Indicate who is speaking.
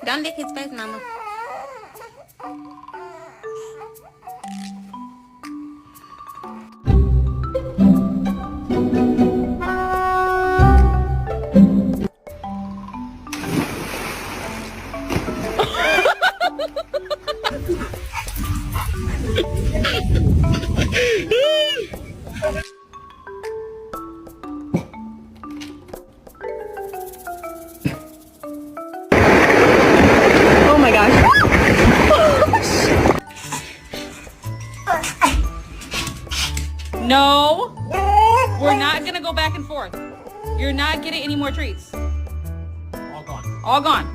Speaker 1: Don't lick his face, mama. Oh my gosh. No, we're not gonna go back and forth. You're not getting any more treats.
Speaker 2: All gone.
Speaker 1: All gone.